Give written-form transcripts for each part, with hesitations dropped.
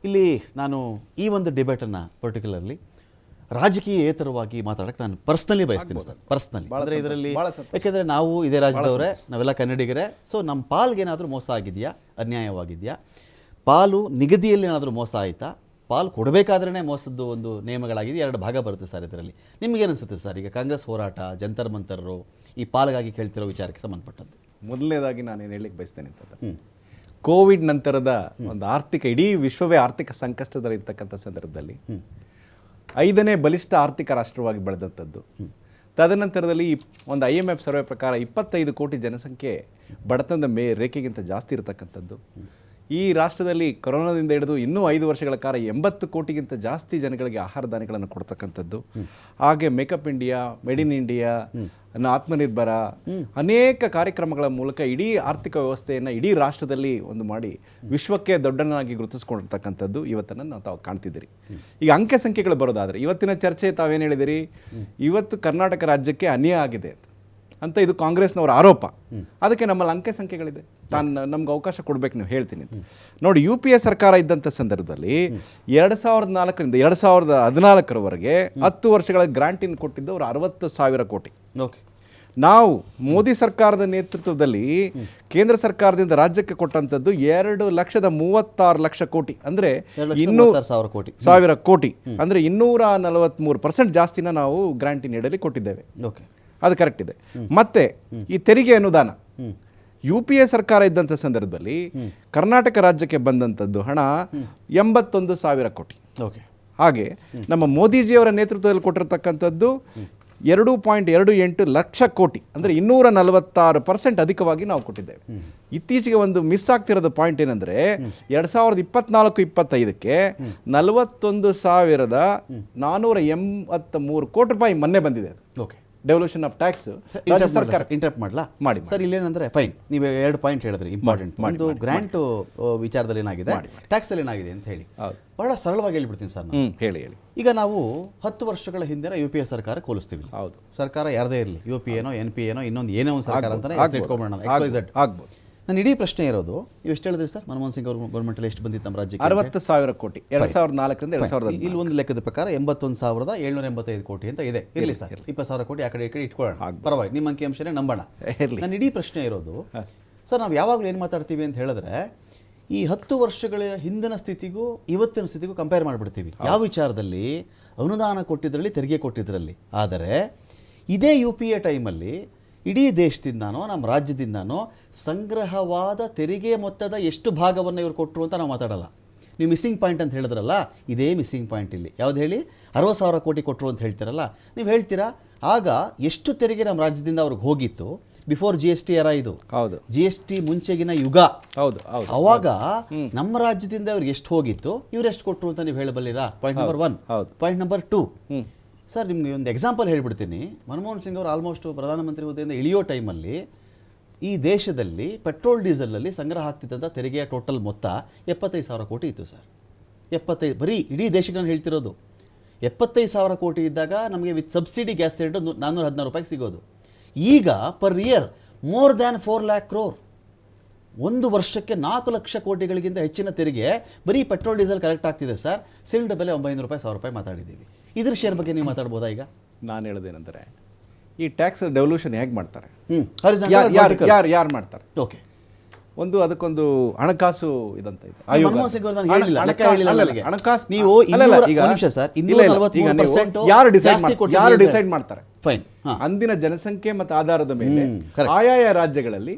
ಇಲ್ಲಿ ನಾನು ಈ ಒಂದು ಡಿಬೇಟನ್ನು ಪರ್ಟಿಕ್ಯುಲರ್ಲಿ ರಾಜಕೀಯೇತರವಾಗಿ ಮಾತಾಡೋಕ್ಕೆ ನಾನು ಪರ್ಸ್ನಲಿ ಬಯಸ್ತೀನಿ ಸರ್. ಪರ್ಸ್ನಲಿ ಅಂದರೆ ಇದರಲ್ಲಿ ಯಾಕೆಂದರೆ ನಾವು ಇದೇ ರಾಜ್ಯದವರೇ, ನಾವೆಲ್ಲ ಕನ್ನಡಿಗರೇ. ಸೊ ನಮ್ಮ ಪಾಲ್ಗೆ ಏನಾದರೂ ಮೋಸ ಆಗಿದೆಯಾ, ಅನ್ಯಾಯವಾಗಿದೆಯಾ, ಪಾಲು ನಿಗದಿಯಲ್ಲಿ ಏನಾದರೂ ಮೋಸ ಆಯಿತಾ, ಪಾಲು ಕೊಡಬೇಕಾದ್ರೇ ಮೋಸದ್ದು ಒಂದು ನಿಯಮಗಳಾಗಿದೆ. 2 ಭಾಗ ಬರುತ್ತೆ ಸರ್ ಇದರಲ್ಲಿ. ನಿಮಗೇನು ಅನಿಸುತ್ತೆ ಸರ್, ಈಗ ಕಾಂಗ್ರೆಸ್ ಹೋರಾಟ, ಜಂತರ್ ಮಂತರರು ಈ ಪಾಲ್ಗಾಗಿ ಕೇಳ್ತಿರೋ ವಿಚಾರಕ್ಕೆ ಸಂಬಂಧಪಟ್ಟಂತೆ? ಮೊದಲನೇದಾಗಿ ನಾನೇನು ಹೇಳಲಿಕ್ಕೆ ಬಯಸ್ತೇನೆ ಅಂತಂದ್ರೆ, ಕೋವಿಡ್ ನಂತರದ ಒಂದು ಇಡೀ ವಿಶ್ವವೇ ಆರ್ಥಿಕ ಸಂಕಷ್ಟದಲ್ಲಿರ್ತಕ್ಕಂಥ ಸಂದರ್ಭದಲ್ಲಿ 5ನೇ ಬಲಿಷ್ಠ ಆರ್ಥಿಕ ರಾಷ್ಟ್ರವಾಗಿ ಬೆಳೆದಂಥದ್ದು. ತದನಂತರದಲ್ಲಿ ಒಂದು IMF ಸರ್ವೆ ಪ್ರಕಾರ 25 ಕೋಟಿ ಜನಸಂಖ್ಯೆ ಬಡತನದ ರೇಖೆಗಿಂತ ಜಾಸ್ತಿ ಇರತಕ್ಕಂಥದ್ದು. ಈ ರಾಷ್ಟ್ರದಲ್ಲಿ ಕೊರೋನಾದಿಂದ ಹಿಡಿದು ಇನ್ನೂ 5 ವರ್ಷಗಳ ಕಾಲ 80 ಕೋಟಿಗಿಂತ ಜಾಸ್ತಿ ಜನಗಳಿಗೆ ಆಹಾರ ಧಾನ್ಯಗಳನ್ನು ಕೊಡ್ತಕ್ಕಂಥದ್ದು. ಹಾಗೆ makeup India, made in India, Atmanirbhar ಅನೇಕ ಕಾರ್ಯಕ್ರಮಗಳ ಮೂಲಕ ಇಡೀ ಆರ್ಥಿಕ ವ್ಯವಸ್ಥೆಯನ್ನು ಇಡೀ ರಾಷ್ಟ್ರದಲ್ಲಿ ಒಂದು ಮಾಡಿ ವಿಶ್ವಕ್ಕೆ ದೊಡ್ಡನಾಗಿ ಗುರುತಿಸ್ಕೊಂಡಿರ್ತಕ್ಕಂಥದ್ದು ಇವತ್ತನ್ನು ನಾವು ತಾವು ಕಾಣ್ತಿದ್ದೀರಿ. ಈಗ ಅಂಕೆ ಸಂಖ್ಯೆಗಳು ಬರೋದಾದರೆ ಇವತ್ತಿನ ಚರ್ಚೆ ತಾವೇನು ಹೇಳಿದಿರಿ, ಇವತ್ತು ಕರ್ನಾಟಕ ರಾಜ್ಯಕ್ಕೆ ಅನ್ಯಾಯ ಆಗಿದೆ ಅಂತ ಇದು ಕಾಂಗ್ರೆಸ್ನವರ ಆರೋಪ. ಅದಕ್ಕೆ ನಮ್ಮಲ್ಲಿ ಅಂಕೆ ಸಂಖ್ಯೆಗಳಿದೆ, ನಮ್ಗೆ ಅವಕಾಶ ಕೊಡಬೇಕು, ನೀವು ಹೇಳ್ತೀನಿ. ನೋಡಿ, UPA ಸರ್ಕಾರ ಇದ್ದಂಥ ಸಂದರ್ಭದಲ್ಲಿ 2004ರಿಂದ 2014ರವರೆಗೆ 10 ವರ್ಷಗಳ ಗ್ರಾಂಟಿನ ಕೊಟ್ಟಿದ್ದವರು 60,000 ಕೋಟಿ. ಓಕೆ. ನಾವು ಮೋದಿ ಸರ್ಕಾರದ ನೇತೃತ್ವದಲ್ಲಿ ಕೇಂದ್ರ ಸರ್ಕಾರದಿಂದ ರಾಜ್ಯಕ್ಕೆ ಕೊಟ್ಟಂಥದ್ದು 2,36,00,000 ಕೋಟಿ, ಅಂದರೆ 200,000 ಕೋಟಿ, ಅಂದರೆ 243% ಜಾಸ್ತಿನ ನಾವು ಗ್ರಾಂಟಿನ ಅಡಿಯಲ್ಲಿ ಕೊಟ್ಟಿದ್ದೇವೆ. ಓಕೆ, ಅದು ಕರೆಕ್ಟ್ ಇದೆ. ಮತ್ತೆ ಈ ತೆರಿಗೆ ಅನುದಾನ UPA ಸರ್ಕಾರ ಇದ್ದಂಥ ಸಂದರ್ಭದಲ್ಲಿ ಕರ್ನಾಟಕ ರಾಜ್ಯಕ್ಕೆ ಬಂದಂಥದ್ದು ಹಣ 81,000 ಕೋಟಿ. ಓಕೆ. ಹಾಗೆ ನಮ್ಮ ಮೋದಿಜಿಯವರ ನೇತೃತ್ವದಲ್ಲಿ ಕೊಟ್ಟಿರ್ತಕ್ಕಂಥದ್ದು 2.28 ಲಕ್ಷ ಕೋಟಿ, ಅಂದರೆ 246% ಅಧಿಕವಾಗಿ ನಾವು ಕೊಟ್ಟಿದ್ದೇವೆ. ಇತ್ತೀಚೆಗೆ ಒಂದು ಮಿಸ್ ಆಗ್ತಿರೋದು ಪಾಯಿಂಟ್ ಏನಂದರೆ 2024-25ಕ್ಕೆ 41,483 ಕೋಟಿ ರೂಪಾಯಿ ಮೊನ್ನೆ ಬಂದಿದೆ. ಓಕೆ. ಡೆವಲ್ಯೂಷನ್ ಆಫ್ ಟ್ಯಾಕ್ಸ್ ಸರ್ಕಾರ ಇಂಟರಪ್ಟ್ ಮಾಡಲಾ? ಮಾಡಿ ಸರ್. ಇಲ್ಲೇನಂದ್ರೆ ಫೈನ್, ನೀವು 2 ಪಾಯಿಂಟ್ ಹೇಳಿದ್ರಿ ಇಂಪಾರ್ಟೆಂಟ್. ಒಂದು ಗ್ರಾಂಟ್ ವಿಚಾರದಲ್ಲಿ ಏನಾಗಿದೆ, ಟ್ಯಾಕ್ಸ್ ಅಲ್ಲಿ ಏನಾಗಿದೆ ಅಂತ ಹೇಳಿ ಬಹಳ ಸರಳವಾಗಿ ಹೇಳ್ಬಿಡ್ತೀನಿ ಸರ್ ನಾನು. ಹೇಳಿ. ಈಗ ನಾವು 10 ವರ್ಷಗಳ ಹಿಂದಿನ UPA ಸರ್ಕಾರ ಹೋಲಿಸ್ತೀವಿ. ಹೌದು, ಸರ್ಕಾರ ಯಾರದೇ ಇರಲಿ, UPA ಏನೋ NPA ಏನೋ ಇನ್ನೊಂದು ಏನೋ ಒಂದು ಸರ್ಕಾರ ಅಂತಾನೆ ಇಟ್ಕೊಂಡ್ಬಿಡೋಣ, XYZ ಆಗ್ಬೋದು. ನನ್ನ ಇಡೀ ಪ್ರಶ್ನೆ ಇರೋದು, ನೀವು ಎಷ್ಟು ಹೇಳಿದ್ರಿ ಸರ್, ಮನಮೋಹನ್ ಸಿಂಗ್ ಅವ್ರ ಗೌರ್ಮೆಂಟಲ್ಲಿ ಎಷ್ಟು ಬಂದಿತ್ತು ನಮ್ಮ ರಾಜ್ಯಕ್ಕೆ? 60,000 ಕೋಟಿ 2004ರಿಂದ 2000. ಇಲ್ಲಿ ಒಂದು ಲೆಕ್ಕದ ಪ್ರಕಾರ 81,785 ಕೋಟಿ ಅಂತ ಇದೆ. ಇರಲಿ ಸರ್, 20,000 ಕೋಟಿ ಆ ಕಡೆ ಈ ಕಡೆ ಇಟ್ಕೊಳ್ಳೋಣ, ಪರವಾಗಿ ನಿಮ್ಮ ಅಂಕಿಅಂಶನೇ ನಂಬೋಣ. ನನ್ನ ಇಡೀ ಪ್ರಶ್ನೆ ಇರೋದು ಸರ್, ನಾವು ಯಾವಾಗಲೂ ಏನು ಮಾತಾಡ್ತೀವಿ ಅಂತ ಹೇಳಿದ್ರೆ, ಈ 10 ವರ್ಷಗಳ ಹಿಂದಿನ ಸ್ಥಿತಿಗೂ ಇವತ್ತಿನ ಸ್ಥಿತಿಗೂ ಕಂಪೇರ್ ಮಾಡಿಬಿಡ್ತೀವಿ. ಯಾವ ವಿಚಾರದಲ್ಲಿ? ಅನುದಾನ ಕೊಟ್ಟಿದ್ರಲ್ಲಿ, ತೆರಿಗೆ ಕೊಟ್ಟಿದ್ರಲ್ಲಿ. ಆದರೆ ಇದೇ UPA ಟೈಮಲ್ಲಿ ಇಡೀ ದೇಶದಿಂದಾನೋ ನಮ್ಮ ರಾಜ್ಯದಿಂದಾನೋ ಸಂಗ್ರಹವಾದ ತೆರಿಗೆ ಮೊತ್ತದ ಎಷ್ಟು ಭಾಗವನ್ನು ಇವರು ಕೊಟ್ಟರು ಅಂತ ನಾವು ಮಾತಾಡಲ್ಲ. ನೀವು ಮಿಸ್ಸಿಂಗ್ ಪಾಯಿಂಟ್ ಅಂತ ಹೇಳಿದ್ರಲ್ಲ, ಇದೇ ಮಿಸ್ಸಿಂಗ್ ಪಾಯಿಂಟ್ ಇಲ್ಲಿ. ಯಾವ್ದು ಹೇಳಿ? 60,000 ಕೋಟಿ ಕೊಟ್ಟರು ಅಂತ ಹೇಳ್ತೀರಲ್ಲ, ನೀವು ಹೇಳ್ತೀರಾ ಆಗ ಎಷ್ಟು ತೆರಿಗೆ ನಮ್ಮ ರಾಜ್ಯದಿಂದ ಅವ್ರಿಗೆ ಹೋಗಿತ್ತು? ಬಿಫೋರ್ GST ಎರ ಇದು. ಹೌದು, GST ಮುಂಚೆಗಿನ ಯುಗ. ಹೌದು. ಅವಾಗ ನಮ್ಮ ರಾಜ್ಯದಿಂದ ಅವ್ರಿಗೆ ಎಷ್ಟು ಹೋಗಿತ್ತು, ಇವ್ರು ಎಷ್ಟು ಕೊಟ್ಟರು ಅಂತ ನೀವು ಹೇಳಬಲ್ಲಿರಾ? Point number 1. Point number 2 sir, ನಿಮಗೆ ಒಂದು ಎಕ್ಸಾಂಪಲ್ ಹೇಳ್ಬಿಡ್ತೀನಿ. ಮನಮೋಹನ್ ಸಿಂಗ್ ಅವರು ಆಲ್ಮೋಸ್ಟ್ ಪ್ರಧಾನಮಂತ್ರಿ ಹುದ್ದೆಯಿಂದ ಇಳಿಯೋ ಟೈಮಲ್ಲಿ ಈ ದೇಶದಲ್ಲಿ ಪೆಟ್ರೋಲ್ ಡೀಸೆಲಲ್ಲಿ ಸಂಗ್ರಹ ಆಗ್ತಿದ್ದಂಥ ತೆರಿಗೆಯ ಟೋಟಲ್ ಮೊತ್ತ 75,000 ಕೋಟಿ ಇತ್ತು ಸರ್. 75, ಬರೀ ಇಡೀ ದೇಶಕ್ಕೆ ನಾನು ಹೇಳ್ತಿರೋದು. 75,000 ಕೋಟಿ ಇದ್ದಾಗ ನಮಗೆ ವಿತ್ ಸಬ್ಸಿಡಿ ಗ್ಯಾಸ್ ಸಿಲಿಂಡರ್ 416 ರೂಪಾಯಿಗೆ ಸಿಗೋದು. ಈಗ per year more than 4 lakh crore. ಒಂದು ವರ್ಷಕ್ಕೆ 4 ಲಕ್ಷ ಕೋಟಿಗಳಿಗಿಂತ ಹೆಚ್ಚಿನ ತೆರಿಗೆ ಬರೀ ಪೆಟ್ರೋಲ್ ಡೀಸೆಲ್ ಕಲೆಕ್ಟ್ ಆಗ್ತಿದೆ ಸರ್. ಸಿಲಿಂಡರ್ ಬೆಲೆ 900 ರೂಪಾಯಿ, 1,000 ರೂಪಾಯಿ ಮಾತಾಡಿದ್ದೀವಿ. ಇದ್ರ ಶೇರ್ ಬಗ್ಗೆ ನೀವು ಮಾತಾಡ್ಬೋದಾ? ಈಗ ನಾನು ಹೇಳೋದೇನೆಂದರೆ, ಈ ಟ್ಯಾಕ್ಸ್ ಡೆವಲ್ಯೂಷನ್ ಹೇಗೆ ಮಾಡ್ತಾರೆ, ಯಾರು ಮಾಡ್ತಾರೆ? ಓಕೆ. ಒಂದು ಅದಕ್ಕೊಂದು ಹಣಕಾಸು ಇದಂತ ಇದೆ. ಯಾರು ಡಿಸೈಡ್ ಮಾಡ್ತಾರೆ? ಫೈನ್. ಅಂದಿನ ಜನಸಂಖ್ಯೆ ಮತ್ತು ಆಧಾರದ ಮೇಲೆ ಆಯಾಯ ರಾಜ್ಯಗಳಲ್ಲಿ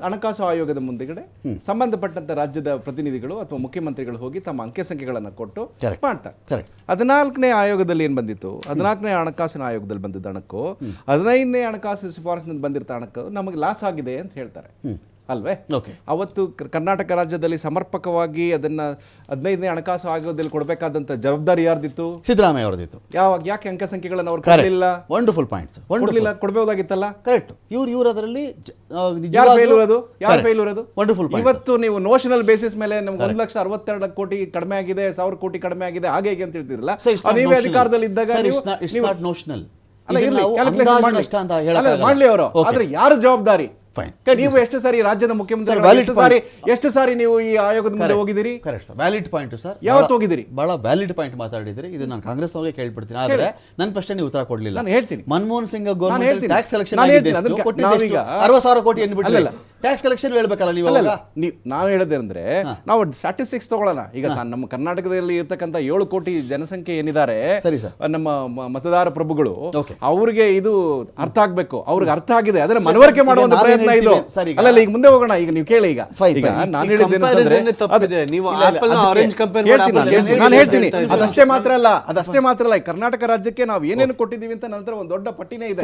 ಹಣಕಾಸು ಆಯೋಗದ ಮುಂದೆಗಡೆ ಸಂಬಂಧಪಟ್ಟಂತ ರಾಜ್ಯದ ಪ್ರತಿನಿಧಿಗಳು ಅಥವಾ ಮುಖ್ಯಮಂತ್ರಿಗಳು ಹೋಗಿ ತಮ್ಮ ಅಂಕೆ ಸಂಖ್ಯೆಗಳನ್ನು ಕೊಟ್ಟು ಮಾಡ್ತಾರೆ. 14ನೇ ಆಯೋಗದಲ್ಲಿ ಏನು ಬಂದಿತ್ತು, 14ನೇ ಹಣಕಾಸಿನ ಆಯೋಗದಲ್ಲಿ ಬಂದಿದ್ದ ಹಣಕ್ಕೂ 15ನೇ ಹಣಕಾಸು ಶಿಫಾರಸಿನಿಂದ ಬಂದಿರ್ತ ಹಣಕ್ಕೂ ನಮಗೆ ಲಾಸ್ ಆಗಿದೆ ಅಂತ ಹೇಳ್ತಾರೆ ಅಲ್ವೇ? ಅವತ್ತು ಕರ್ನಾಟಕ ರಾಜ್ಯದಲ್ಲಿ ಸಮರ್ಪಕವಾಗಿ ಅದನ್ನ 15ನೇ ಹಣಕಾಸು ಆಯೋಗದಲ್ಲಿ ಕೊಡಬೇಕಾದಂತ ಜವಾಬ್ದಾರಿ ಯಾರ್ದಿತ್ತು? ಸಿದ್ದರಾಮಯ್ಯ ಅವರದಿತ್ತು. ಯಾಕೆ ಅಂಕ ಸಂಖ್ಯೆಗಳನ್ನು ಅವರು ಕೊಡಲಿಲ್ಲ? Wonderful points. ಕೊಡಬಹುದಾಗಿತ್ತಲ್ಲ. ಕರೆಕ್ಟ್. ಇವರು ಅದರಲ್ಲಿ ಯಾರು ಫೇಲ್ ಇರೋದು? ವಂಡರ್ಫುಲ್. ಇವತ್ತು ನೀವು ನೋಷನಲ್ ಬೇಸಿಸ್ ಮೇಲೆ ನಮ್ಗೆ 1,62,00,000 ಕೋಟಿ ಕಡಿಮೆ ಆಗಿದೆ, 1,000 ಕೋಟಿ ಕಡಿಮೆ ಆಗಿದೆ, ಹಾಗೆ ಹೇಗೆ ಅಂತ ಹೇಳ್ತಿರಲ್ಲ. ನೀವೇ ಅಧಿಕಾರದಲ್ಲಿ ಇದ್ದಾಗ ನೋಷನಲ್ ಮಾಡ್ಲಿ ಅವರು. ಆದ್ರೆ ಯಾರು ಜವಾಬ್ದಾರಿ? ಫೈನ್. ನೀವು ಎಷ್ಟು ಸಾರಿ ರಾಜ್ಯದ ಮುಖ್ಯಮಂತ್ರಿ valid ಎಷ್ಟು ಸಾರಿ ನೀವು ಈ ಆಯೋಗದ ಮುಂದೆ ಹೋಗಿದ್ದೀರಿ? Correct sir, valid point sir. ಯಾವತ್ತು ಹೋಗಿದ್ದೀರಿ? ಬಹಳ ವ್ಯಾಲಿಡ್ ಪಾಯಿಂಟ್ ಮಾತಾಡಿದ್ರಿ. ಇದು ನಾನು ಕಾಂಗ್ರೆಸ್ನವರಿಗೆ ಕೇಳ್ಬಿಡ್ತೀನಿ, ಆದರೆ ನನ್ನ ಪ್ರಶ್ನೆ ನೀವು ಉತ್ತರ ಕೊಡಲಿಲ್ಲ. ನಾನು ಹೇಳ್ತೀನಿ. ಮನಮೋಹನ್ ಸಿಂಗ್ ನಾನು ಗವರ್ನಮೆಂಟ್ ಹೇಳ್ತೀನಿ. ಟ್ಯಾಕ್ಸ್ ಕಲೆಕ್ಷನ್ ನಾನು ಆಗಿದೆ, ಹೇಳ್ತೀನಿ. ಅದಕ್ಕೆ ಕೊಟ್ಟಿದ್ದು ನಾವೀಗ 60,000 ಕೋಟಿ ಏನ್ಬಿಟ್ಟಿಲ್ಲ, ಅಲ್ಲಲ್ಲ. ಟ್ಯಾಕ್ಸ್ ಕಲೆಕ್ಷನ್ ಹೇಳ್ಬೇಕಲ್ಲ ನೀವು. ಅಲ್ಲಲ್ಲ, ನಾನು ಹೇಳೋದೇನೆಂದ್ರೆ ನಾವು ಸ್ಟಾಟಿಸ್ಟಿಕ್ಸ್ ತಗೊಳ್ಳೋಣ. ಈಗ ನಮ್ಮ ಕರ್ನಾಟಕದಲ್ಲಿ ಇರ್ತಕ್ಕಂಥ 7 ಕೋಟಿ ಜನಸಂಖ್ಯೆ ಏನಿದ್ದಾರೆ, ಸರಿ ಸರ್, ನಮ್ಮ ಮತದಾರ ಪ್ರಭುಗಳು, ಅವ್ರಿಗೆ ಇದು ಅರ್ಥ ಆಗ್ಬೇಕು. ಅವ್ರಿಗೆ ಅರ್ಥ ಆಗಿದೆ, ಅದನ್ನ ಮನವರಿಕೆ ಮಾಡುವ ಒಂದು ಪ್ರಯತ್ನ ಇದು. ಅಲ್ಲಲ್ಲ, ಈಗ ಮುಂದೆ ಹೋಗೋಣ. ಈಗ ನೀವು ಕೇಳಿ. ಈಗ ನಾನು ಹೇಳಿದ್ದೇನೆ, ನಾನು ಹೇಳ್ತೀನಿ. ಅದಷ್ಟೇ ಮಾತ್ರ ಅಲ್ಲ, ಕರ್ನಾಟಕ ರಾಜ್ಯಕ್ಕೆ ನಾವು ಏನೇನು ಕೊಟ್ಟಿದ್ದೀವಿ ಅಂತ ನಂತರ ಒಂದು ದೊಡ್ಡ ಪಟ್ಟಿನೇ ಇದೆ.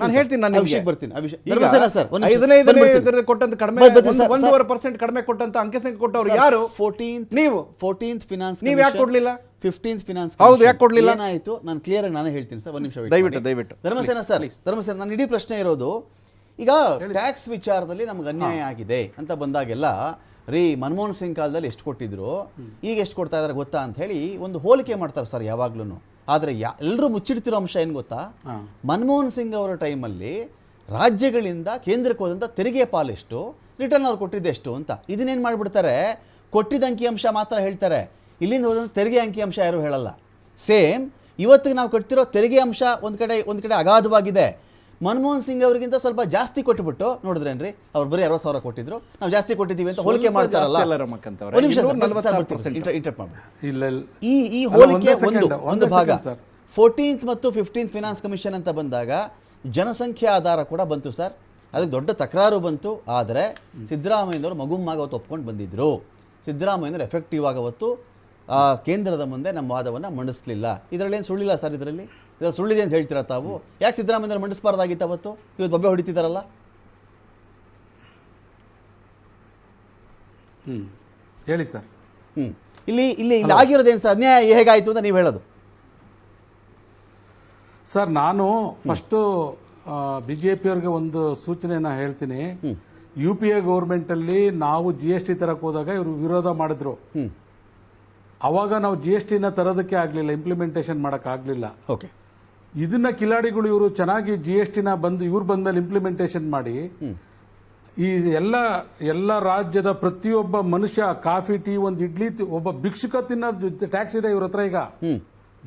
ನಾನು ಹೇಳ್ತೀನಿ. ನಾನು ಬರ್ತೀನಿ. 15 ಕೊಟ್ಟಂತ ಕಡಿಮೆ, 1.5% ಕಡಿಮೆ ಕೊಟ್ಟಂತ ಅಂಕೆ ಸಂಖ್ಯೆ ಕೊಟ್ಟವ್ರು ಯಾರು? 14th finance. ನೀವು ಯಾಕೆ ಕೊಡ್ಲಿಲ್ಲ? 15th finance. ಹೌದು, ಯಾಕೆ ಕೊಡ್ಲಿಲ್ಲ? ಏನಾಯ್ತು ನಾನು ಕ್ಲಿಯರ್ ಆಗಿ ನಾನೇ ಹೇಳ್ತೀನಿ ಸರ್, ಒಂದು ನಿಮಿಷ ದಯವಿಟ್ಟು. ಧರ್ಮಸೇನ ಸರ್, ನನ್ನ ಇಡೀ ಪ್ರಶ್ನೆ ಇರೋದು, ಈಗ ಟ್ಯಾಕ್ಸ್ ವಿಚಾರದಲ್ಲಿ ನಮ್ಗೆ ಅನ್ಯಾಯ ಆಗಿದೆ ಅಂತ ಬಂದಾಗೆಲ್ಲ ಮನಮೋಹನ್ ಸಿಂಗ್ ಕಾಲದಲ್ಲಿ ಎಷ್ಟು ಕೊಟ್ಟಿದ್ರು, ಈಗ ಎಷ್ಟು ಕೊಡ್ತಾ ಇದಾರೆ ಗೊತ್ತಾ ಅಂತ ಹೇಳಿ ಒಂದು ಹೋಲಿಕೆ ಮಾಡ್ತಾರೆ ಸರ್ ಯಾವಾಗ್ಲೂ. ಆದರೆ ಎಲ್ಲರೂ ಮುಚ್ಚಿಡ್ತಿರೋ ಅಂಶ ಏನು ಗೊತ್ತಾ, ಮನಮೋಹನ್ ಸಿಂಗ್ ಅವರ ಟೈಮಲ್ಲಿ ರಾಜ್ಯಗಳಿಂದ ಕೇಂದ್ರಕ್ಕೆ ಹೋದಂಥ ತೆರಿಗೆ ಪಾಲೆಷ್ಟು, ರಿಟರ್ನ್ ಅವ್ರು ಕೊಟ್ಟಿದ್ದೆಷ್ಟು ಅಂತ. ಇದನ್ನೇನು ಮಾಡಿಬಿಡ್ತಾರೆ, ಕೊಟ್ಟಿದ್ದ ಅಂಕಿಅಂಶ ಮಾತ್ರ ಹೇಳ್ತಾರೆ, ಇಲ್ಲಿಂದ ಹೋದಂಥ ತೆರಿಗೆ ಅಂಕಿಅಂಶ ಯಾರು ಹೇಳಲ್ಲ. ಸೇಮ್ ಇವತ್ತಿಗೆ ನಾವು ಕಟ್ತಿರೋ ತೆರಿಗೆ ಅಂಶ ಒಂದು ಕಡೆ ಅಗಾಧವಾಗಿದೆ. ಮನಮೋಹನ್ ಸಿಂಗ್ ಅವರಿಗಿಂತ ಸ್ವಲ್ಪ ಜಾಸ್ತಿ ಕೊಟ್ಟುಬಿಟ್ಟು ನೋಡಿದ್ರೇನ್ರಿ, ಅವ್ರು ಬರೀ 60,000 ಕೊಟ್ಟಿದ್ರು, ನಾವು ಜಾಸ್ತಿ ಕೊಟ್ಟಿದ್ದೀವಿ ಅಂತ ಹೋಲಿಕೆ ಮಾಡ್ತಾರಲ್ಲ. ಈ ಹೋಲಿಕೆ ಒಂದು ಭಾಗ. 14th ಮತ್ತು 15th ಫಿನಾನ್ಸ್ ಕಮಿಷನ್ ಅಂತ ಬಂದಾಗ ಜನಸಂಖ್ಯೆ ಆಧಾರ ಕೂಡ ಬಂತು ಸರ್, ಅದಕ್ಕೆ ದೊಡ್ಡ ತಕರಾರು ಬಂತು. ಆದರೆ ಸಿದ್ದರಾಮಯ್ಯನವರು ಮಗುಮ್ಮಾಗ ಅವತ್ತು ಒಪ್ಕೊಂಡು ಬಂದಿದ್ದರು. ಸಿದ್ದರಾಮಯ್ಯನವರು ಎಫೆಕ್ಟಿವ್ ಆಗಿ ಅವತ್ತು ಕೇಂದ್ರದ ಮುಂದೆ ನಮ್ಮ ವಾದವನ್ನು ಮಂಡಿಸಲಿಲ್ಲ. ಇದರಲ್ಲಿ ಏನು ಸುಳ್ಳಿಲ್ಲ ಸರ್, ಇದರಲ್ಲಿ ಸುಳ್ಳಿದೆ ಅಂತ ಹೇಳ್ತೀರಾ ತಾವು? ಯಾಕೆ ಸಿದ್ದರಾಮಯ್ಯನವರು ಮಂಡಿಸಬಾರ್ದಾಗಿತ್ತು ಅವತ್ತು? ಇವತ್ತು ಬೊಬ್ಬೆ ಹೊಡಿತಿದ್ದಾರಲ್ಲ. ಹೇಳಿ ಸರ್. ಇಲ್ಲಿ ಆಗಿರೋದೇನು ಸರ್, ಅನ್ಯಾಯ ಹೇಗಾಯಿತು ಅಂತ ನೀವು ಹೇಳೋದು? ಸರ್, ನಾನು ಫಸ್ಟು BJP ಅವ್ರಿಗೆ ಒಂದು ಸೂಚನೆಯನ್ನು ಹೇಳ್ತೀನಿ. UPA ಗೌರ್ಮೆಂಟಲ್ಲಿ ನಾವು GST ತರಕ್ಕೆ ಹೋದಾಗ ಇವರು ವಿರೋಧ ಮಾಡಿದ್ರು. ಅವಾಗ ನಾವು GSTನ ತರೋದಕ್ಕೆ ಆಗಲಿಲ್ಲ, ಇಂಪ್ಲಿಮೆಂಟೇಷನ್ ಮಾಡೋಕ್ಕಾಗಲಿಲ್ಲ. ಓಕೆ, ಇದನ್ನ ಕಿಲಾಡಿಗಳು ಇವರು ಚೆನ್ನಾಗಿ GSTನ ಇವ್ರು ಬಂದ್ಮೇಲೆ ಇಂಪ್ಲಿಮೆಂಟೇಷನ್ ಮಾಡಿ ಈ ಎಲ್ಲ ರಾಜ್ಯದ ಪ್ರತಿಯೊಬ್ಬ ಮನುಷ್ಯ ಕಾಫಿ ಟೀ ಒಂದು ಇಡ್ಲಿ ಒಬ್ಬ ಭಿಕ್ಷುಕ ತಿನ್ನೋದು ಟ್ಯಾಕ್ಸ್ ಇದೆ ಇವ್ರ ಹತ್ರ ಈಗ.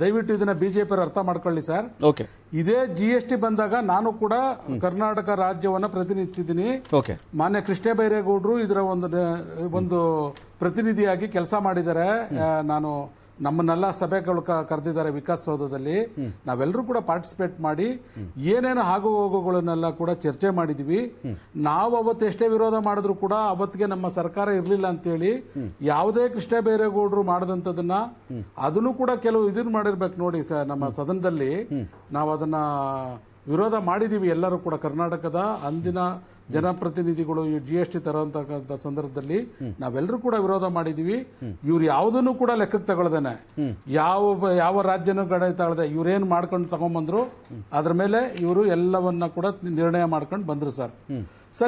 ದಯವಿಟ್ಟು ಇದನ್ನ BJP ಅವರು ಅರ್ಥ ಮಾಡ್ಕೊಳ್ಳಿ ಸರ್. ಓಕೆ, ಇದೇ GST ಬಂದಾಗ ನಾನು ಕೂಡ ಕರ್ನಾಟಕ ರಾಜ್ಯವನ್ನ ಪ್ರತಿನಿಧಿಸಿದ್ದೀನಿ. ಮಾನ್ಯ ಕೃಷ್ಣ ಬೈರೇಗೌಡರು ಇದರ ಒಂದು ಪ್ರತಿನಿಧಿಯಾಗಿ ಕೆಲಸ ಮಾಡಿದ್ದಾರೆ. ನಾನು ನಮ್ಮನ್ನೆಲ್ಲ ಸಭೆಗಳು ಕರೆದಿದ್ದಾರೆ ವಿಕಾಸಸೌಧದಲ್ಲಿ. ನಾವೆಲ್ಲರೂ ಕೂಡ ಪಾರ್ಟಿಸಿಪೇಟ್ ಮಾಡಿ ಏನೇನು ಆಗು ಹೋಗುಗಳನ್ನೆಲ್ಲ ಕೂಡ ಚರ್ಚೆ ಮಾಡಿದ್ವಿ. ನಾವು ಅವತ್ತು ಎಷ್ಟೇ ವಿರೋಧ ಮಾಡಿದ್ರು ಕೂಡ ಅವತ್ತಿಗೆ ನಮ್ಮ ಸರ್ಕಾರ ಇರಲಿಲ್ಲ ಅಂತೇಳಿ ಯಾವುದೇ ಕೃಷ್ಣ ಬೈರೇಗೌಡರು ಮಾಡದಂಥದನ್ನ ಅದನ್ನು ಕೂಡ ಕೆಲವು ಇದನ್ನು ಮಾಡಿರ್ಬೇಕು ನೋಡಿ ನಮ್ಮ ಸದನದಲ್ಲಿ. ನಾವು ಅದನ್ನ ವಿರೋಧ ಮಾಡಿದೀವಿ ಎಲ್ಲರೂ ಕೂಡ. ಕರ್ನಾಟಕದ ಅಂದಿನ ಜನಪ್ರತಿನಿಧಿಗಳು ಈ GST ತರುವಂತ ಸಂದರ್ಭದಲ್ಲಿ ನಾವೆಲ್ಲರೂ ಕೂಡ ವಿರೋಧ ಮಾಡಿದೀವಿ. ಇವ್ರು ಯಾವುದನ್ನು ಕೂಡ ಲೆಕ್ಕಕ್ಕೆ ತಗೊಳ್ದೇನೆ, ಯಾವ ರಾಜ್ಯನೂ ಗಡೆ ತಾಳದೆ ಇವ್ರೇನು ಮಾಡ್ಕೊಂಡು ತಗೊಂಡ್ಬಂದ್ರು, ಅದ್ರ ಮೇಲೆ ಇವರು ಎಲ್ಲವನ್ನ ಕೂಡ ನಿರ್ಣಯ ಮಾಡ್ಕೊಂಡು ಬಂದ್ರು ಸರ್.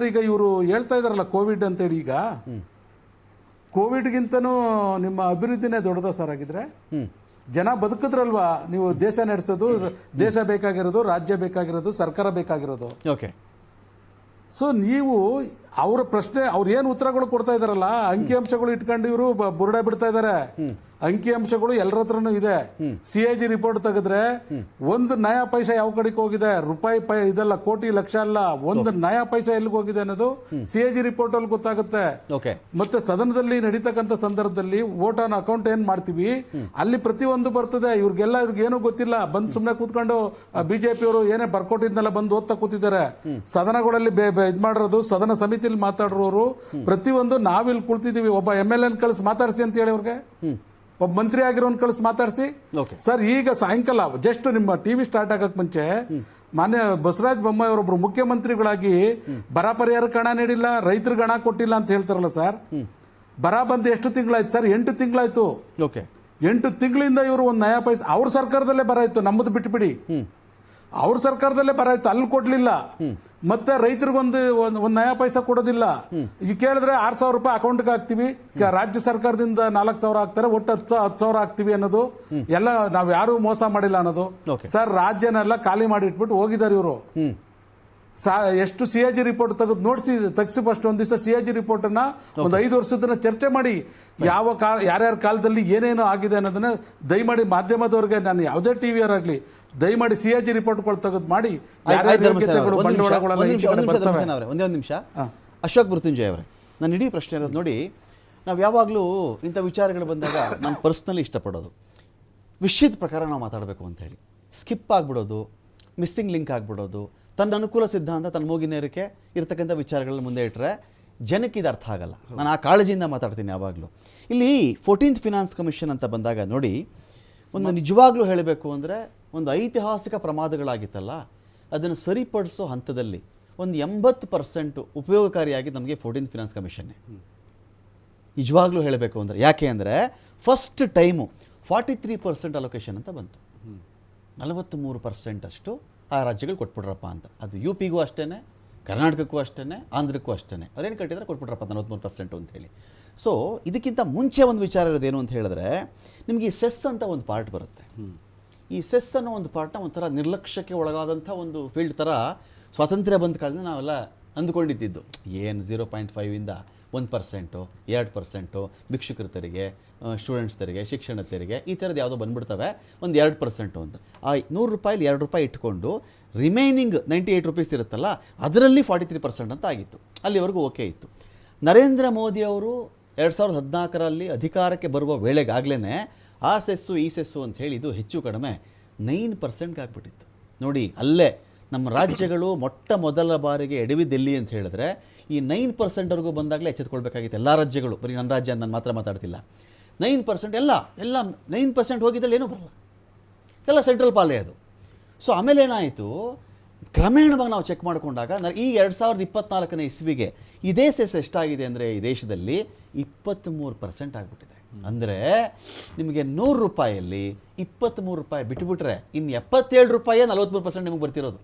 ಈಗ ಇವರು ಹೇಳ್ತಾ ಇದಾರಲ್ಲ ಕೋವಿಡ್ ಅಂತೇಳಿ, ಈಗ ಕೋವಿಡ್ಗಿಂತನೂ ನಿಮ್ಮ ಅಭಿವೃದ್ಧಿನೇ ದೊಡ್ಡದ ಸರ್ ಆಗಿದ್ರೆ? ಜನ ಬದುಕಿದ್ರಲ್ವಾ ನೀವು ದೇಶ ನಡೆಸೋದು? ದೇಶ ಬೇಕಾಗಿರೋದು, ರಾಜ್ಯ ಬೇಕಾಗಿರೋದು, ಸರ್ಕಾರ ಬೇಕಾಗಿರೋದು. ಓಕೆ, ಸೊ ನೀವು ಅವರ ಪ್ರಶ್ನೆ ಅವ್ರು ಏನು ಉತ್ತರಗಳು ಕೊಡ್ತಾ ಇದಾರಲ್ಲ, ಅಂಕಿಅಂಶಗಳು ಇಟ್ಕೊಂಡು ಇವರು ಬುರುಡೆ ಬಿಡ್ತಾ ಇದಾರೆ. ಅಂಕಿಅಂಶಗಳು ಎಲ್ಲರ ಹತ್ರನೂ ಇದೆ. CAG ರಿಪೋರ್ಟ್ ತೆಗೆದ್ರೆ ಒಂದು ನಯಾ ಪೈಸಾ ಯಾವ ಕಡೆಗೆ ಹೋಗಿದೆ, ರೂಪಾಯಿ ಇದೆಲ್ಲ ಕೋಟಿ ಲಕ್ಷ ಅಲ್ಲ, ಒಂದು ನಯಾ ಪೈಸಾ ಎಲ್ಲಿಗೆ ಹೋಗಿದೆ ಅನ್ನೋದು CAG ರಿಪೋರ್ಟ್ ಅಲ್ಲಿ ಗೊತ್ತಾಗುತ್ತೆ. ಮತ್ತೆ ಸದನದಲ್ಲಿ ನಡೀತಕ್ಕಂಥ ಸಂದರ್ಭದಲ್ಲಿ ವೋಟ್ ಆನ್ ಅಕೌಂಟ್ ಏನ್ ಮಾಡ್ತೀವಿ ಅಲ್ಲಿ ಪ್ರತಿಯೊಂದು ಬರ್ತದೆ. ಇವ್ರಿಗೇನು ಗೊತ್ತಿಲ್ಲ, ಬಂದ್ ಸುಮ್ನೆ ಕೂತ್ಕೊಂಡು BJP ಅವರು ಏನೇ ಬರ್ಕೊಟ್ಟಿದ್ನೆಲ್ಲ ಬಂದು ಓದ್ತಾ ಕೂತಿದ್ದಾರೆ. ಸದನಗಳಲ್ಲಿ ಇದ್ ಮಾಡಿರೋದು, ಸದನ ಸಮಿತಿಯಲ್ಲಿ ಮಾತಾಡಿರೋರು ಪ್ರತಿಯೊಂದು ನಾವಿಲ್ಲಿ ಕುಳ್ತಿದೀವಿ. ಒಬ್ಬ MLA ಕಳಿಸಿ ಮಾತಾಡಿಸಿ ಅಂತ ಹೇಳಿ ಅವ್ರಿಗೆ, ಒಬ್ಬ ಮಂತ್ರಿ ಆಗಿರೋನ್ ಕಳಿಸಿ ಮಾತಾಡಿಸಿ. ಸರ್, ಈಗ ಸಾಯಂಕಾಲ ಜಸ್ಟ್ ನಿಮ್ಮ TV ಸ್ಟಾರ್ಟ್ ಆಗಕ್ ಮುಂಚೆ ಮಾನ್ಯ ಬಸವರಾಜ ಬೊಮ್ಮಾಯಿ ಅವರೊಬ್ರು ಮುಖ್ಯಮಂತ್ರಿಗಳಾಗಿ ಬರ ಪರಿಹಾರಕ್ಕೆ ಹಣ ನೀಡಿಲ್ಲ, ರೈತರಿಗೆ ಹಣ ಕೊಟ್ಟಿಲ್ಲ ಅಂತ ಹೇಳ್ತಾರಲ್ಲ ಸರ್. ಬರ ಬಂದು ಎಷ್ಟು ತಿಂಗಳಾಯ್ತು ಸರ್? 8 ತಿಂಗಳಾಯ್ತು. 8 ತಿಂಗಳಿಂದ ಇವರು ಒಂದು ನಯಾ ಪೈಸಾ, ಅವ್ರ ಸರ್ಕಾರದಲ್ಲೇ ಬರ ಇತ್ತು, ನಮ್ಮದು ಬಿಟ್ಬಿಡಿ. ಅವ್ರ ಸರ್ಕಾರದಲ್ಲೇ ಬರ ಇತ್ತು, ಅಲ್ಲಿ ಕೊಡ್ಲಿಲ್ಲ. ಮತ್ತೆ ರೈತರಿಗೊಂದು ನಯಾ ಪೈಸಾ ಕೊಡೋದಿಲ್ಲ. ಈಗ ಕೇಳಿದ್ರೆ 6,000 ರೂಪಾಯಿ ಅಕೌಂಟ್ಗೆ ಹಾಕ್ತಿವಿ, ರಾಜ್ಯ ಸರ್ಕಾರದಿಂದ 4,000 ಹಾಕ್ತಾರೆ, ಒಟ್ಟು 10,000 ಹಾಕ್ತಿವಿ ಅನ್ನೋದು ಎಲ್ಲ ನಾವ್ ಯಾರು ಮೋಸ ಮಾಡಿಲ್ಲ ಅನ್ನೋದು. ಸರ್, ರಾಜ್ಯನೆಲ್ಲ ಖಾಲಿ ಮಾಡಿ ಇಟ್ಬಿಟ್ಟು ಹೋಗಿದ್ದಾರೆ ಇವರು. ಎಷ್ಟು CAG ರಿಪೋರ್ಟ್ ತೆಗೆದು ತೆಗ್ಸಿ ಫಸ್ಟ್ ಒಂದ್ ದಿವಸ CAG ರಿಪೋರ್ಟ್ ಅನ್ನ ಒಂದು 5 ವರ್ಷದನ್ನ ಚರ್ಚೆ ಮಾಡಿ ಯಾರ್ಯಾರ ಕಾಲದಲ್ಲಿ ಏನೇನೋ ಆಗಿದೆ ಅನ್ನೋದನ್ನ ದಯಮಾಡಿ ಮಾಧ್ಯಮದವ್ರಿಗೆ, ನಾನು ಯಾವುದೇ ಟಿವಿಯವರಾಗ್ಲಿ ದಯಮಾಡಿ CAG ರಿಪೋರ್ಟ್ಗಳು ತೆಗೆದು ಮಾಡಿ ಒಂದೇ ಒಂದು ನಿಮಿಷ. ಅಶೋಕ್ ಮೃತ್ಯುಂಜಯ ಅವರೇ, ನಾನು ಇಡೀ ಪ್ರಶ್ನೆ ಇರೋದು ನೋಡಿ, ನಾವು ಯಾವಾಗಲೂ ಇಂಥ ವಿಚಾರಗಳು ಬಂದಾಗ ನಾನು ಪರ್ಸ್ನಲಿ ಇಷ್ಟಪಡೋದು ವಿಷಯದ ಪ್ರಕಾರ ನಾವು ಮಾತಾಡಬೇಕು ಅಂತ ಹೇಳಿ, ಸ್ಕಿಪ್ ಆಗಿಬಿಡೋದು, ಮಿಸ್ಸಿಂಗ್ ಲಿಂಕ್ ಆಗಿಬಿಡೋದು, ತನ್ನ ಅನುಕೂಲ ಸಿದ್ಧಾಂತ ತನ್ನ ಮೂಗಿನೇರಕ್ಕೆ ಇರ್ತಕ್ಕಂಥ ವಿಚಾರಗಳನ್ನ ಮುಂದೆ ಇಟ್ಟರೆ ಜನಕ್ಕೆ ಇದು ಅರ್ಥ ಆಗಲ್ಲ. ನಾನು ಆ ಕಾಳಜಿಯಿಂದ ಮಾತಾಡ್ತೀನಿ ಯಾವಾಗಲೂ. ಇಲ್ಲಿ 14th ಫಿನಾನ್ಸ್ ಕಮಿಷನ್ ಅಂತ ಬಂದಾಗ ನೋಡಿ, ಒಂದು ನಿಜವಾಗ್ಲೂ ಹೇಳಬೇಕು ಅಂದರೆ ಒಂದು ಐತಿಹಾಸಿಕ ಪ್ರಮಾದಗಳಾಗಿತ್ತಲ್ಲ, ಅದನ್ನು ಸರಿಪಡಿಸೋ ಹಂತದಲ್ಲಿ ಒಂದು 80% ಉಪಯೋಗಕಾರಿಯಾಗಿ ನಮಗೆ 14th ಫಿನಾನ್ಸ್ ಕಮಿಷನ್ನೇ ನಿಜವಾಗ್ಲೂ ಹೇಳಬೇಕು ಅಂದರೆ. ಯಾಕೆ ಅಂದರೆ ಫಸ್ಟ್ ಟೈಮು 43% ಅಲೋಕೇಶನ್ ಅಂತ ಬಂತು. 43% ಅಷ್ಟು ಆ ರಾಜ್ಯಗಳು ಕೊಟ್ಬಿಟ್ರಪ್ಪ ಅಂತ. ಅದು UPಗೂ ಅಷ್ಟೇ, ಕರ್ನಾಟಕಕ್ಕೂ ಅಷ್ಟೇ, ಆಂಧ್ರಕ್ಕೂ ಅಷ್ಟೇ. ಅವ್ರೇನು ಕಟ್ಟಿದ್ರೆ ಕೊಟ್ಬಿಟ್ರಪ್ಪ 43% ಅಂತ ಹೇಳಿ. ಸೊ ಇದಕ್ಕಿಂತ ಮುಂಚೆ ಒಂದು ವಿಚಾರ ಇರೋದೇನು ಅಂತ ಹೇಳಿದ್ರೆ, ನಿಮಗೆ ಈ ಸೆಸ್ ಅಂತ ಒಂದು ಪಾರ್ಟ್ ಬರುತ್ತೆ. ಈ ಸೆಸ್ ಅನ್ನೋ ಒಂದು ಪಾರ್ಟ್ನ ಒಂಥರ ನಿರ್ಲಕ್ಷ್ಯಕ್ಕೆ ಒಳಗಾದಂಥ ಒಂದು ಫೀಲ್ಡ್ ಥರ ಸ್ವಾತಂತ್ರ್ಯ ಬಂದ ಕಾಲದಿಂದ ನಾವೆಲ್ಲ ಅಂದ್ಕೊಂಡಿದ್ದು. ಏನು 0.5ಇಂದ 1%, 2%, ಭಿಕ್ಷುಕರ ತೆರಿಗೆ, ಸ್ಟೂಡೆಂಟ್ಸ್ ತೆರಿಗೆ, ಶಿಕ್ಷಣ ತೆರಿಗೆ, ಈ ಥರದ್ದು ಯಾವುದೋ ಬಂದುಬಿಡ್ತವೆ, ಒಂದು 2% ಅಂತ. ಆ 100 ರೂಪಾಯಿಲಿ 2 ರೂಪಾಯಿ ಇಟ್ಕೊಂಡು ರಿಮೈನಿಂಗ್ 98 ರೂಪೀಸ್ ಇರುತ್ತಲ್ಲ, ಅದರಲ್ಲಿ 43% ಅಂತ ಆಗಿತ್ತು. ಅಲ್ಲಿವರೆಗೂ ಓಕೆ ಇತ್ತು. ನರೇಂದ್ರ ಮೋದಿ ಅವರು 2014ರಲ್ಲಿ ಅಧಿಕಾರಕ್ಕೆ ಬರುವ ವೇಳೆಗಾಗಲೇ ಆ ಸೆಸ್ಸು ಈ ಸೆಸ್ಸು ಅಂತ ಹೇಳಿ ಇದು ಹೆಚ್ಚು ಕಡಿಮೆ 9%ಗೆ ಆಗಿಬಿಟ್ಟಿತ್ತು. ನೋಡಿ, ಅಲ್ಲೇ ನಮ್ಮ ರಾಜ್ಯಗಳು ಮೊಟ್ಟ ಮೊದಲ ಬಾರಿಗೆ ಎಡವಿದೆಲ್ಲಿ ಅಂತ ಹೇಳಿದ್ರೆ ಈ 9%ವರೆಗೂ ಬಂದಾಗಲೇ ಎಚ್ಚೆತ್ಕೊಳ್ಬೇಕಾಗಿತ್ತು ಎಲ್ಲ ರಾಜ್ಯಗಳು. ಬರೀ ನನ್ನ ರಾಜ್ಯ ನಾನು ಮಾತ್ರ ಮಾತಾಡ್ತಿಲ್ಲ. 9% ಎಲ್ಲ 9% ಹೋಗಿದ್ದಲ್ಲಿ ಏನೂ ಬರಲ್ಲ, ಎಲ್ಲ ಸೆಂಟ್ರಲ್ ಪಾಲೇ ಅದು. ಸೊ ಆಮೇಲೆ ಏನಾಯಿತು, ಕ್ರಮೇಣವಾಗಿ ನಾವು ಚೆಕ್ ಮಾಡಿಕೊಂಡಾಗ ಈ 2024ನೇ ಇಸ್ವಿಗೆ ಇದೇ ಸೆಸ್ ಎಷ್ಟಾಗಿದೆ ಅಂದರೆ ಈ ದೇಶದಲ್ಲಿ 23% ಆಗಿಬಿಟ್ಟಿದೆ. ಅಂದರೆ ನಿಮಗೆ 100 ರೂಪಾಯಲ್ಲಿ 23 ರೂಪಾಯಿ ಬಿಟ್ಟುಬಿಟ್ರೆ ಇನ್ನು 77 ರೂಪಾಯಿ 43% ನಿಮಗೆ ಬರ್ತಿರೋದು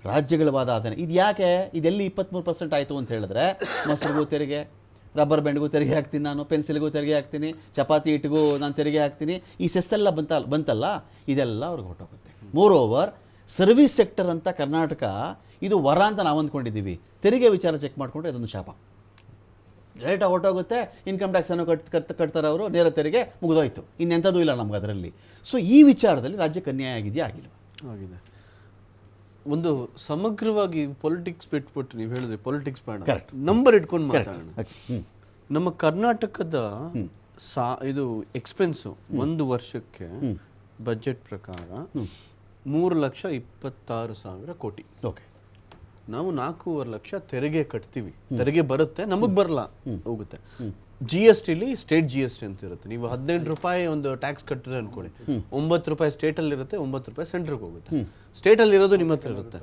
ರಾಜ್ಯಗಳ ವಾದ ಆದಾನೆ. ಇದು ಯಾಕೆ, ಇದೆಲ್ಲಿ 23% ಆಯಿತು ಅಂತ ಹೇಳಿದ್ರೆ, ಮೊಸರಿಗೂ ತೆರಿಗೆ, ರಬ್ಬರ್ ಬ್ಯಾಂಡ್ಗೂ ತೆರಿಗೆ ಹಾಕ್ತೀನಿ ನಾನು, ಪೆನ್ಸಿಲ್ಗೂ ತೆರಿಗೆ ಹಾಕ್ತೀನಿ, ಚಪಾತಿ ಹಿಟ್ಟಿಗೂ ನಾನು ತೆರಿಗೆ ಹಾಕ್ತೀನಿ, ಈ ಸೆಸ್ಸೆಲ್ಲ ಬಂತಲ್ಲ, ಇದೆಲ್ಲ ಅವ್ರಿಗೆ ಹೊರಟೋಗುತ್ತೆ. ಮೋರ್ ಓವರ್ ಸರ್ವಿಸ್ ಸೆಕ್ಟರ್ ಅಂತ ಕರ್ನಾಟಕ ಇದು ವರ ಅಂತ ನಾವು ಅಂದ್ಕೊಂಡಿದ್ದೀವಿ. ತೆರಿಗೆ ವಿಚಾರ ಚೆಕ್ ಮಾಡಿಕೊಂಡ್ರೆ ಅದೊಂದು ಶಾಪ. ಡೈರೆಕ್ಟಾಗಿ ಹೊರಟೋಗುತ್ತೆ. ಇನ್ಕಮ್ ಟ್ಯಾಕ್ಸ್ ಅನ್ನು ಕಟ್ತಾರೆ ಅವರು, ನೇರ ತೆರಿಗೆ ಮುಗಿದೋಯ್ತು, ಇನ್ನೆಂಥದ್ದು ಇಲ್ಲ ನಮ್ಗೆ ಅದರಲ್ಲಿ. ಸೊ ಈ ವಿಚಾರದಲ್ಲಿ ರಾಜ್ಯಕ್ಕೆ ಅನ್ಯಾಯ ಆಗಿದೆಯಾ, ಆಗಿಲ್ಲ? ಆಗಿದೆ. ಒಂದು ಸಮಗ್ರವಾಗಿ ಪೊಲಿಟಿಕ್ಸ್ ಬಿಟ್ಬಿಟ್ಟು ನೀವು ಹೇಳಿದ್ರಿ, ಪೊಲಿಟಿಕ್ಸ್ ಬೇಡ, ನಂಬರ್ ಇಟ್ಕೊಂಡು ಮಾತಾಡೋಣ. ನಮ್ಮ ಕರ್ನಾಟಕದ ಇದು ಎಕ್ಸ್ಪೆನ್ಸು ಒಂದು ವರ್ಷಕ್ಕೆ ಬಜೆಟ್ ಪ್ರಕಾರ 3,26,000 ಕೋಟಿ. ಓಕೆ, ನಾವು 4.5 ಲಕ್ಷ ತೆರಿಗೆ ಕಟ್ತೀವಿ. ತೆರಿಗೆ ಬರುತ್ತೆ, ನಮಗ್ ಬರಲ್ಲ, ಹೋಗುತ್ತೆ. GSTಲಿ ಸ್ಟೇಟ್ GST ಅಂತ ಇರುತ್ತೆ. ನೀವು 18 ರೂಪಾಯಿ ಒಂದು ಟ್ಯಾಕ್ಸ್ ಕಟ್ಟಿದ್ರೆ ಅನ್ಕೊಳ್ಳಿ, 9 ರೂಪಾಯಿ ಸ್ಟೇಟಲ್ಲಿ ಇರುತ್ತೆ, 9 ರೂಪಾಯಿ ಸೆಂಟ್ರಿಗೆ ಹೋಗುತ್ತೆ. ಸ್ಟೇಟಲ್ಲಿ ಇರೋದು ನಿಮ್ಮ ಹತ್ರ ಇರುತ್ತೆ.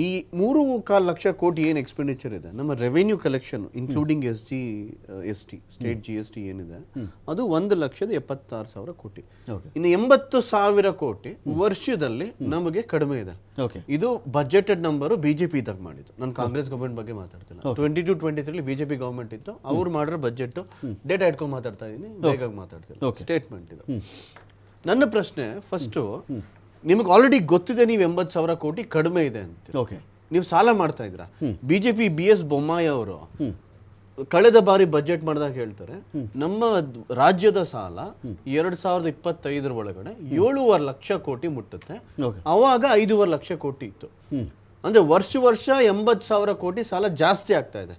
ಈ 3.25 ಲಕ್ಷ ಕೋಟಿ ಏನು ಎಕ್ಸ್ಪೆಂಡಿಚರ್ ಇದೆ ನಮ್ಮ revenue collection including ST state GST ಏನಿದೆ, ಅದು 1,76,000 ಕೋಟಿ. ಇನ್ನು 80,000 ಕೋಟಿ ವರ್ಷದಲ್ಲಿ ನಮಗೆ ಕಡಿಮೆ ಇದೆ. ಇದು ಬಜೆಟೆಡ್ ನಂಬರು ಬಿಜೆಪಿ ಇದ್ದಾಗ ಮಾಡಿದ್ದು. ನಾನು ಕಾಂಗ್ರೆಸ್ ಗವರ್ಮೆಂಟ್ ಬಗ್ಗೆ ಮಾತಾಡ್ತಿಲ್ಲ. 22-23 ಬಿಜೆಪಿ ಗವರ್ಮೆಂಟ್ ಇತ್ತು, ಅವ್ರು ಮಾಡಿರೋ ಬಜೆಟ್ ಡೇಟಾ ಇಟ್ಕೊಂಡು ಮಾತಾಡ್ತಾ ಇದೀನಿ, ಬೇಗ ಮಾತಾಡ್ತೀನಿ. ಸ್ಟೇಟ್ಮೆಂಟ್ ಇದು. ನನ್ನ ಪ್ರಶ್ನೆ ಫಸ್ಟು, ನಿಮಗೆ ಆಲ್ರೆಡಿ ಗೊತ್ತಿದೆ ನೀವು 80,000 ಕೋಟಿ ಕಡಿಮೆ ಇದೆ ಅಂತ. ಓಕೆ, ನೀವು ಸಾಲ ಮಾಡ್ತಾ ಇದ್ರ. ಬಿಜೆಪಿ BS ಬೊಮ್ಮಾಯಿ ಅವರು ಕಳೆದ ಬಾರಿ ಬಜೆಟ್ ಮಾಡಿದಾಗ ಹೇಳ್ತಾರೆ, ನಮ್ಮ ರಾಜ್ಯದ ಸಾಲ 2025 ಒಳಗಡೆ 7.5 ಲಕ್ಷ ಕೋಟಿ ಮುಟ್ಟುತ್ತೆ. ಅವಾಗ 5.5 ಲಕ್ಷ ಕೋಟಿ ಇತ್ತು. ಅಂದ್ರೆ ವರ್ಷ 80,000 ಕೋಟಿ ಸಾಲ ಜಾಸ್ತಿ ಆಗ್ತಾ ಇದೆ.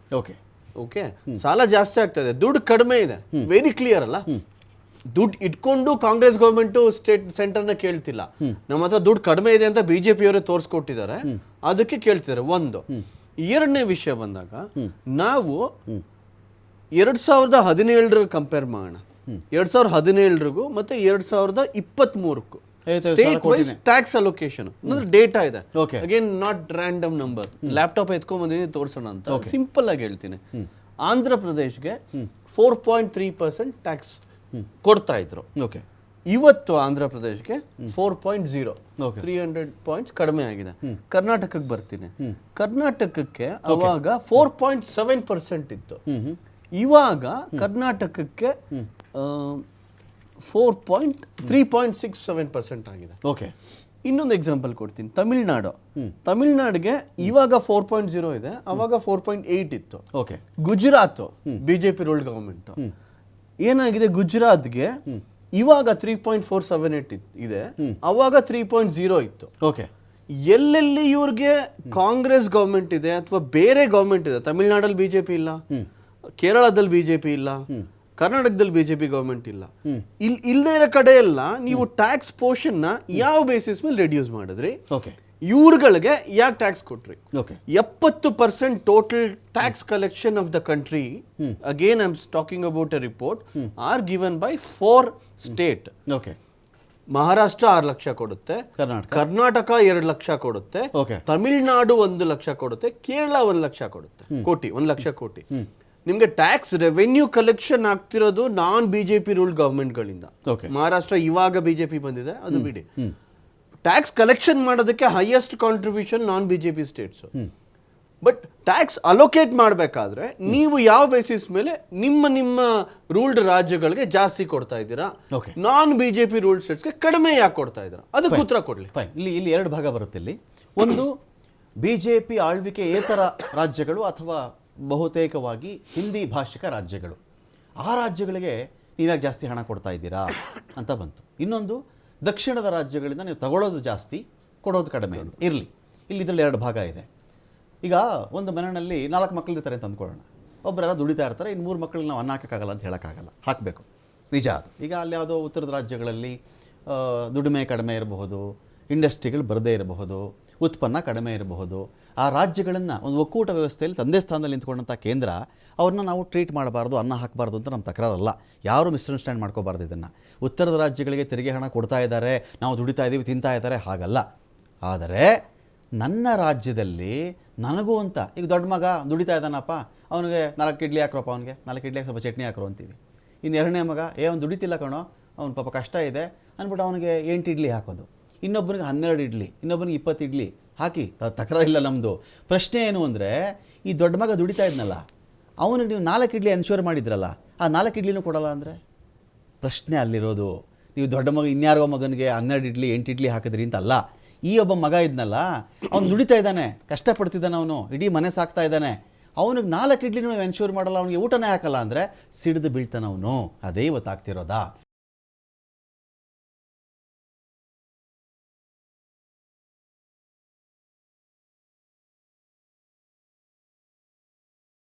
ಓಕೆ, ಸಾಲ ಜಾಸ್ತಿ ಆಗ್ತಾ ಇದೆ, ದುಡ್ಡು ಕಡಿಮೆ ಇದೆ. ವೆರಿ ಕ್ಲಿಯರ್ ಅಲ್ಲ? ದುಡ್ಡು ಇಟ್ಕೊಂಡು ಕಾಂಗ್ರೆಸ್ ಗವರ್ಮೆಂಟ್ ಸೆಂಟರ್ನ ಕೇಳ್ತಿಲ್ಲ. ನಮ್ಮ ಹತ್ರ ದುಡ್ಡು ಕಡಿಮೆ ಇದೆ ಅಂತ ಬಿಜೆಪಿ ಅವರೇ ತೋರಿಸ್ಕೊಟ್ಟಿದ್ದಾರೆ, ಅದಕ್ಕೆ ಕೇಳ್ತಿದ್ದಾರೆ. ಒಂದು. ಎರಡನೇ ವಿಷಯ ಬಂದಾಗ ನಾವು 2017 ಕಂಪೇರ್ ಮಾಡೋಣ. 2017 ಮತ್ತೆ 2023 ಸ್ಟೇಟ್ ವೈಸ್ ಟ್ಯಾಕ್ಸ್ ಅಲೋಕೇಶನ್ ಅಂದ್ರೆ ಡೇಟಾ ಇದೆ. Again not random number. Laptop ಎತ್ಕೊಂಡ್ ಬಂದಿದ್ದೀನಿ ತೋರ್ಸೋಣ ಅಂತ ಸಿಂಪಲ್ ಆಗಿ ಹೇಳ್ತೀನಿ. ಆಂಧ್ರ ಪ್ರದೇಶ್ಗೆ 4.3% ಟ್ಯಾಕ್ಸ್ ಕೊಡ್ತಾ ಇದ್ರು. ಇವತ್ತು ಆಂಧ್ರ ಪ್ರದೇಶ್ಗೆ 4.0, 300 ಪಾಯಿಂಟ್ಸ್ ಕಡಿಮೆ ಆಗಿದೆ. ಕರ್ನಾಟಕಕ್ಕೆ ಬರ್ತೀನಿ. ಕರ್ನಾಟಕಕ್ಕೆ ಅವಾಗ 4.7% ಇತ್ತು. ಇವಾಗ ಕರ್ನಾಟಕಕ್ಕೆ 3.67% ಆಗಿದೆ. ಇನ್ನೊಂದು ಎಕ್ಸಾಂಪಲ್ ಕೊಡ್ತೀನಿ. ತಮಿಳ್ನಾಡಿಗೆ ಇವಾಗ 4.0 ಇದೆ, ಅವಾಗ 4.8 ಇತ್ತು. Okay. Gujarat BJP ruled government, ಏನಾಗಿದೆ ಗುಜರಾತ್ಗೆ ಇವಾಗ 3.478 ಇದೆ, ಅವಾಗ 3.0 ಇತ್ತು. ಓಕೆ. ಎಲ್ಲೆಲ್ಲಿ ಇವ್ರಿಗೆ ಕಾಂಗ್ರೆಸ್ ಗವರ್ಮೆಂಟ್ ಇದೆ ಅಥವಾ ಬೇರೆ ಗವರ್ಮೆಂಟ್ ಇದೆ, ತಮಿಳ್ನಾಡಲ್ಲಿ ಬಿಜೆಪಿ ಇಲ್ಲ, ಕೇರಳದಲ್ಲಿ ಬಿಜೆಪಿ ಇಲ್ಲ, ಕರ್ನಾಟಕದಲ್ಲಿ ಬಿಜೆಪಿ ಗವರ್ಮೆಂಟ್ ಇಲ್ಲ, ಇಲ್ಲದೇ ಇರೋ ಕಡೆ ಎಲ್ಲ ನೀವು ಟ್ಯಾಕ್ಸ್ ಪೋರ್ಷನ್ ನ ಯಾವ ಬೇಸಿಸ್ ಮೇಲೆ ರೆಡ್ಯೂಸ್ ಮಾಡಿದ್ರಿ, ಓಕೆ, ಇವ್ರುಗಳಿಗೆ ಯಾಕೆ ಟ್ಯಾಕ್ಸ್ ಕೊಟ್ರಿ? Okay. 70% total tax collection of the country, again I am talking about A report, are given by 4 state. Okay. Maharashtra 6 lakh ಕೊಡುತ್ತೆ, ಕರ್ನಾಟಕ 2 ಲಕ್ಷ ಕೊಡುತ್ತೆ, ತಮಿಳ್ನಾಡು 1 ಲಕ್ಷ ಕೊಡುತ್ತೆ, ಕೇರಳ 1 ಲಕ್ಷ ಕೊಡುತ್ತೆ, 1 ಲಕ್ಷ ಕೋಟಿ. ನಿಮ್ಗೆ ಟ್ಯಾಕ್ಸ್ ರೆವೆನ್ಯೂ ಕಲೆಕ್ಷನ್ ಆಗ್ತಿರೋದು ನಾನ್ ಬಿಜೆಪಿ ರೂಲ್ಡ್ ಗವರ್ಮೆಂಟ್ಗಳಿಂದ. ಮಹಾರಾಷ್ಟ್ರ ಇವಾಗ ಬಿಜೆಪಿ ಬಂದಿದೆ, ಅದು ಬಿಡಿ. ಟ್ಯಾಕ್ಸ್ ಕಲೆಕ್ಷನ್ ಮಾಡೋದಕ್ಕೆ highest contribution non BJP States. But tax allocate ಮಾಡಬೇಕಾದ್ರೆ ನೀವು ಯಾವ ಬೇಸಿಸ್ ಮೇಲೆ ನಿಮ್ಮ ರೂಲ್ಡ್ ರಾಜ್ಯಗಳಿಗೆ ಜಾಸ್ತಿ ಕೊಡ್ತಾ ಇದ್ದೀರಾ, ನಾನ್ ಬಿಜೆಪಿ ರೂಲ್ಡ್ ಸ್ಟೇಟ್ಸ್ಗೆ ಕಡಿಮೆ ಯಾಕೆ ಕೊಡ್ತಾ ಇದ್ದೀರಾ, ಅದಕ್ಕೆ ಉತ್ತರ ಕೊಡ್ಲಿ. ಫೈನ್. ಇಲ್ಲಿ 2 ಭಾಗ ಬರುತ್ತೆ. ಇಲ್ಲಿ ಒಂದು, ಬಿಜೆಪಿ ಆಳ್ವಿಕೆಯೇತರ ರಾಜ್ಯಗಳು ಅಥವಾ ಬಹುತೇಕವಾಗಿ ಹಿಂದಿ ಭಾಷಿಕ ರಾಜ್ಯಗಳು, ಆ ರಾಜ್ಯಗಳಿಗೆ ನೀವ್ಯಾಕೆ ಜಾಸ್ತಿ ಹಣ ಕೊಡ್ತಾ ಇದ್ದೀರಾ ಅಂತ ಬಂತು. ಇನ್ನೊಂದು, ದಕ್ಷಿಣದ ರಾಜ್ಯಗಳಿಂದ ನೀವು ತಗೊಳ್ಳೋದು ಜಾಸ್ತಿ, ಕೊಡೋದು ಕಡಿಮೆ ಅಂತ. ಇರಲಿ, ಇಲ್ಲಿ ಇದರಲ್ಲಿ 2 ಭಾಗ ಇದೆ. ಈಗ ಒಂದು ಮನೆಯಲ್ಲಿ 4 ಮಕ್ಕಳು ಇರ್ತಾರೆ ಅಂತ ಅಂದ್ಕೊಳ್ಳೋಣ. ಒಬ್ಬರೆಲ್ಲ ದುಡಿತಾ ಇರ್ತಾರೆ, ಇನ್ನು 3 ಮಕ್ಕಳಿಗೆ ನಾವು ಅನ್ನ ಹಾಕೋಕ್ಕಾಗಲ್ಲ ಅಂತ ಹೇಳೋಕ್ಕಾಗಲ್ಲ, ಹಾಕಬೇಕು, ನಿಜ ಅದು. ಈಗ ಅಲ್ಲಿ ಯಾವುದೋ ಉತ್ತರದ ರಾಜ್ಯಗಳಲ್ಲಿ ದುಡಿಮೆ ಕಡಿಮೆ ಇರಬಹುದು, ಇಂಡಸ್ಟ್ರಿಗಳು ಬರದೇ ಇರಬಹುದು, ಉತ್ಪನ್ನ ಕಡಿಮೆ ಇರಬಹುದು. ಆ ರಾಜ್ಯಗಳನ್ನು ಒಂದು ಒಕ್ಕೂಟ ವ್ಯವಸ್ಥೆಯಲ್ಲಿ ತಂದೆ ಸ್ಥಾನದಲ್ಲಿ ನಿಂತ್ಕೊಂಡಂಥ ಕೇಂದ್ರ ಅವ್ರನ್ನ ನಾವು ಟ್ರೀಟ್ ಮಾಡಬಾರ್ದು, ಅನ್ನ ಹಾಕಬಾರ್ದು ಅಂತ ನಮ್ಮ ತಕರಾರಲ್ಲ. ಯಾರು ಮಿಸ್ಅಂಡರ್ಸ್ಟ್ಯಾಂಡ್ ಮಾಡ್ಕೋಬಾರ್ದು ಇದನ್ನು. ಉತ್ತರದ ರಾಜ್ಯಗಳಿಗೆ ತೆರಿಗೆ ಹಣ ಕೊಡ್ತಾ ಇದ್ದಾರೆ, ನಾವು ದುಡಿತಾ ಇದ್ದೀವಿ, ತಿಂತಾ ಇದ್ದಾರೆ, ಹಾಗಲ್ಲ. ಆದರೆ ನನ್ನ ರಾಜ್ಯದಲ್ಲಿ ನನಗೂ ಅಂತ, ಈಗ ದೊಡ್ಡ ಮಗ ದುಡಿತಾ ಇದ್ದಾನಪ್ಪ, ಅವನಿಗೆ 4 ಇಡ್ಲಿ ಹಾಕ್ರಪ್ಪ, ಅವನಿಗೆ 4 ಇಡ್ಲಿ ಸ್ವಲ್ಪ ಚಟ್ನಿ ಹಾಕ್ರು ಅಂತೀವಿ. ಇನ್ನು 2ನೇ ಮಗ, ಅವ್ನು ದುಡಿತಿಲ್ಲ ಕಣೋ, ಅವ್ನು ಪಾಪ ಕಷ್ಟ ಇದೆ ಅಂದ್ಬಿಟ್ಟು ಅವನಿಗೆ 8 ಇಡ್ಲಿ ಹಾಕೋದು. ಇನ್ನೊಬ್ಬನಿಗೆ 12 ಇಡ್ಲಿ, ಇನ್ನೊಬ್ಬನಿಗೆ 20 ಇಡ್ಲಿ ಹಾಕಿ, ತಕರಾರಿಲ್ಲ ನಮ್ಮದು. ಪ್ರಶ್ನೆ ಏನು ಅಂದರೆ, ಈ ದೊಡ್ಡ ಮಗ ದುಡಿತಾ ಇದ್ನಲ್ಲ, ಅವನಿಗೆ ನೀವು 4 ಇಡ್ಲಿ ಎನ್ಶೂರ್ ಮಾಡಿದ್ರಲ್ಲ, ಆ 4 ಇಡ್ಲಿನೂ ಕೊಡಲ್ಲ ಅಂದರೆ ಪ್ರಶ್ನೆ ಅಲ್ಲಿರೋದು. ನೀವು ದೊಡ್ಡ ಮಗ ಇನ್ಯಾರೋ ಮಗನಿಗೆ 12 ಇಡ್ಲಿ 8 ಇಡ್ಲಿ ಹಾಕಿದ್ರಿ ಅಂತ ಅಲ್ಲ. ಈ ಒಬ್ಬ ಮಗ ಇದ್ನಲ್ಲ, ಅವ್ನು ದುಡಿತಾ ಇದ್ದಾನೆ, ಕಷ್ಟಪಡ್ತಿದ್ದಾನೆ, ಅವನು ಇಡೀ ಮನೆ ಸಾಕ್ತಾ ಇದ್ದಾನೆ, ಅವನಿಗೆ 4 ಇಡ್ಲಿ ನೀವು ಎನ್ಶೂರ್ ಮಾಡಲ್ಲ, ಅವನಿಗೆ ಊಟನೇ ಹಾಕಲ್ಲ ಅಂದರೆ ಸಿಡಿದು ಬೀಳ್ತಾನೆ ಅವನು. ಅದೇ ಇವತ್ತಾಗ್ತಿರೋದಾ?